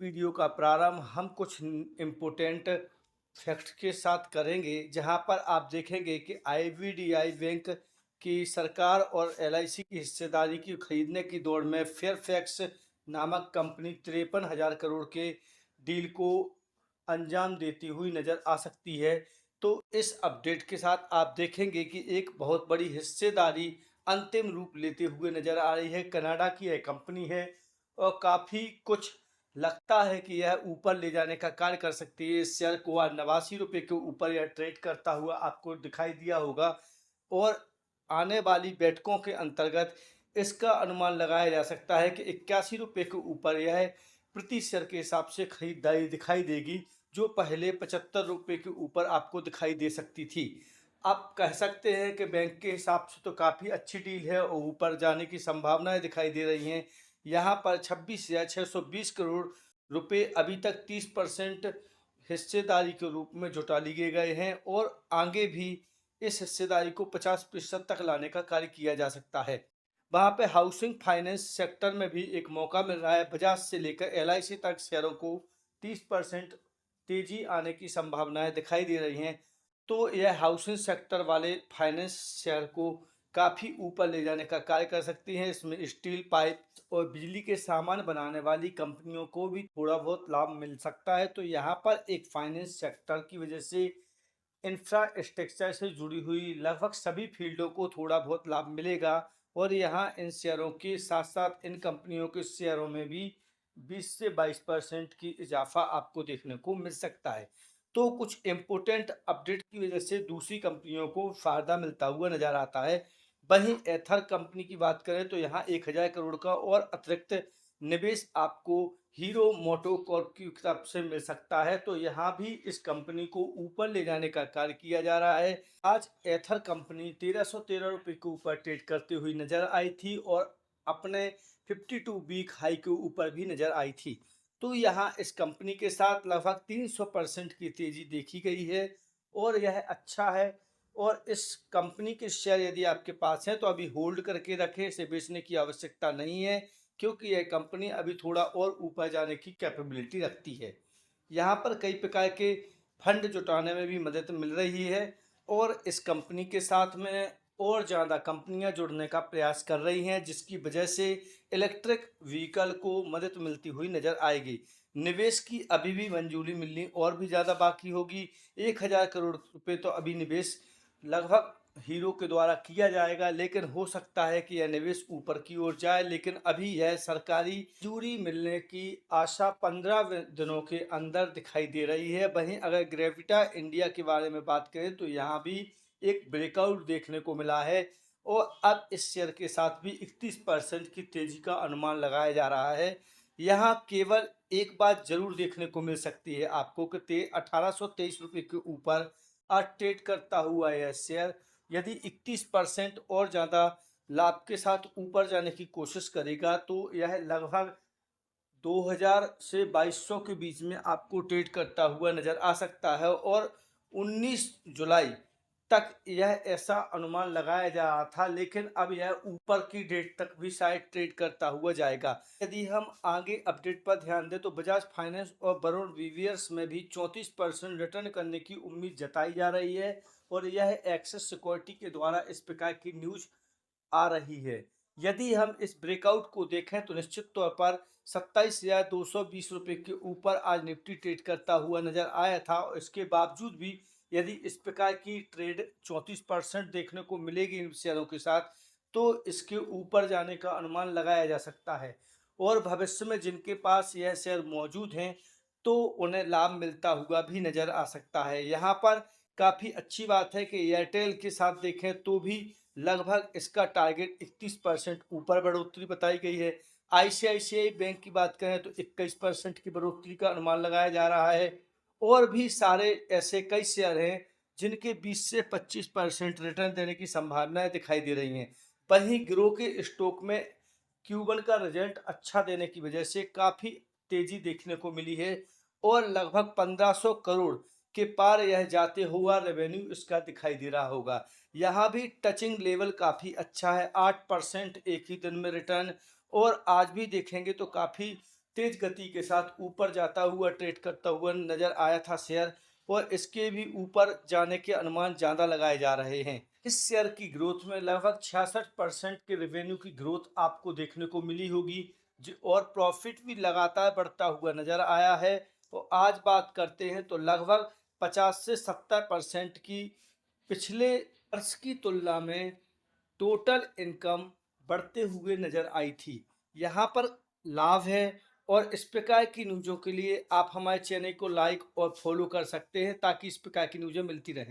Video का प्रारंभ हम कुछ इम्पोर्टेंट फैक्ट के साथ करेंगे, जहां पर आप देखेंगे कि आईवीडीआई बैंक की सरकार और एलआईसी की हिस्सेदारी की खरीदने की दौड़ में फेयरफैक्स नामक कंपनी 53,000 करोड़ के डील को अंजाम देती हुई नजर आ सकती है। तो इस अपडेट के साथ आप देखेंगे कि एक बहुत बड़ी हिस्सेदारी अंतिम रूप लेते हुए नजर आ रही है। कनाडा की यह कंपनी है और काफ़ी कुछ लगता है कि यह ऊपर ले जाने का कार्य कर सकती है। इस शेयर को आज 89 रुपये के ऊपर यह ट्रेड करता हुआ आपको दिखाई दिया होगा और आने वाली बैठकों के अंतर्गत इसका अनुमान लगाया जा सकता है कि 81 रुपये के ऊपर यह प्रति शेयर के हिसाब से खरीदारी दिखाई देगी, जो पहले 75 रुपये के ऊपर आपको दिखाई दे सकती थी। आप कह सकते हैं कि बैंक के हिसाब से तो काफ़ी अच्छी डील है और ऊपर जाने की संभावनाएं दिखाई दे रही हैं। यहाँ पर 26,620 करोड़ रुपए अभी तक 30% हिस्सेदारी के रूप में जुटा लिए गए हैं और आगे भी इस हिस्सेदारी को 50% तक लाने का कार्य किया जा सकता है। वहाँ पे हाउसिंग फाइनेंस सेक्टर में भी एक मौका मिल रहा है। बजाज से लेकर एलआईसी तक शेयरों को 30% तेजी आने की संभावनाएं दिखाई दे रही हैं। तो यह हाउसिंग सेक्टर वाले फाइनेंस शेयर को काफ़ी ऊपर ले जाने का कार्य कर सकती हैं। इसमें स्टील पाइप और बिजली के सामान बनाने वाली कंपनियों को भी थोड़ा बहुत लाभ मिल सकता है। तो यहाँ पर एक फाइनेंस सेक्टर की वजह से इंफ्रास्ट्रक्चर से जुड़ी हुई लगभग सभी फील्डों को थोड़ा बहुत लाभ मिलेगा और यहाँ इन शेयरों के साथ साथ इन कंपनियों के शेयरों में भी 20 से 22% की इजाफा आपको देखने को मिल सकता है। तो कुछ इम्पोर्टेंट अपडेट की वजह से दूसरी कंपनियों को फायदा मिलता हुआ नजर आता है। वहीं एथर कंपनी की बात करें तो यहाँ 1,000 करोड़ का और अतिरिक्त निवेश आपको हीरो मोटोकॉर्प की तरफ से मिल सकता है। तो यहाँ भी इस कंपनी को ऊपर ले जाने का कार्य किया जा रहा है। आज एथर कंपनी 1313 रुपये के ऊपर ट्रेड करती हुई नजर आई थी और अपने 52 वीक हाई के ऊपर भी नजर आई थी। तो यहाँ इस कंपनी के साथ लगभग 300% की तेजी देखी गई है और यह अच्छा है। और इस कंपनी के शेयर यदि आपके पास हैं तो अभी होल्ड करके रखें, इसे बेचने की आवश्यकता नहीं है, क्योंकि यह कंपनी अभी थोड़ा और ऊपर जाने की कैपेबिलिटी रखती है। यहाँ पर कई प्रकार के फंड जुटाने में भी मदद मिल रही है और इस कंपनी के साथ में और ज़्यादा कंपनियां जुड़ने का प्रयास कर रही हैं, जिसकी वजह से इलेक्ट्रिक व्हीकल को मदद मिलती हुई नजर आएगी। निवेश की अभी भी मंजूरी मिलनी और भी ज़्यादा बाकी होगी। 1,000 करोड़ रुपए तो अभी निवेश लगभग हीरो के द्वारा किया जाएगा, लेकिन हो सकता है कि यह निवेश ऊपर की ओर जाए, लेकिन अभी यह सरकारी मंजूरी मिलने की आशा 15 दिनों के अंदर दिखाई दे रही है। वहीं अगर ग्रेविटा इंडिया के बारे में बात करें तो यहाँ भी एक ब्रेकआउट देखने को मिला है और अब इस शेयर के साथ भी 31% की तेजी का अनुमान लगाया जा रहा है। यहाँ केवल एक बात जरूर देखने को मिल सकती है आपको कि 1823 रुपये के ऊपर आज ट्रेड करता हुआ यह शेयर यदि 31% और ज़्यादा लाभ के साथ ऊपर जाने की कोशिश करेगा तो यह लगभग 2000 से 2200 के बीच में आपको ट्रेड करता हुआ नजर आ सकता है और 19 जुलाई तक यह ऐसा अनुमान लगाया जा रहा था, लेकिन अब यह ऊपर की डेट तक भी शायद ट्रेड करता हुआ जाएगा। यदि हम आगे अपडेट पर ध्यान दें तो बजाज फाइनेंस और बरोड़ वीवियर्स में भी 34% रिटर्न करने की उम्मीद जताई जा रही है और यह एक्सिस सिक्योरिटी के द्वारा इस प्रकार की न्यूज आ रही है। यदि हम इस ब्रेकआउट को देखें तो निश्चित तौर पर 27,220 रुपये के ऊपर आज निफ्टी ट्रेड करता हुआ नजर आया था और इसके बावजूद भी यदि इस प्रकार की ट्रेड 34% देखने को मिलेगी इन शेयरों के साथ तो इसके ऊपर जाने का अनुमान लगाया जा सकता है और भविष्य में जिनके पास यह शेयर मौजूद हैं तो उन्हें लाभ मिलता हुआ भी नजर आ सकता है। यहाँ पर काफ़ी अच्छी बात है कि एयरटेल के साथ देखें तो भी लगभग इसका टारगेट 31% ऊपर बढ़ोतरी बताई गई है। आईसीआईसीआई बैंक की बात करें तो 21% की बढ़ोतरी का अनुमान लगाया जा रहा है और भी सारे ऐसे कई शेयर हैं जिनके 20 से 25% रिटर्न देने की संभावनाएं दिखाई दे रही हैं। वहीं गिरोह के स्टॉक में Q1 का रिजल्ट अच्छा देने की वजह से काफ़ी तेजी देखने को मिली है और लगभग 1500 करोड़ के पार यह जाते हुआ रेवेन्यू इसका दिखाई दे रहा होगा। यहाँ भी टचिंग लेवल काफ़ी अच्छा है, 8% एक ही दिन में रिटर्न और आज भी देखेंगे तो काफ़ी तेज गति के साथ ऊपर जाता हुआ ट्रेड करता हुआ नजर आया था शेयर, और इसके भी ऊपर जाने के अनुमान ज़्यादा लगाए जा रहे हैं। इस शेयर की ग्रोथ में लगभग 66% के रेवेन्यू की ग्रोथ आपको देखने को मिली होगी, और प्रॉफिट भी लगातार बढ़ता हुआ नजर आया है। तो आज बात करते हैं तो लगभग 50 से 70% की पिछले वर्ष की तुलना में टोटल इनकम बढ़ते हुए नजर आई थी। यहाँ पर लाभ है, और इस प्रकार की न्यूज़ों के लिए आप हमारे चैनल को लाइक और फॉलो कर सकते हैं ताकि इस प्रकार की न्यूज़ें मिलती रहें।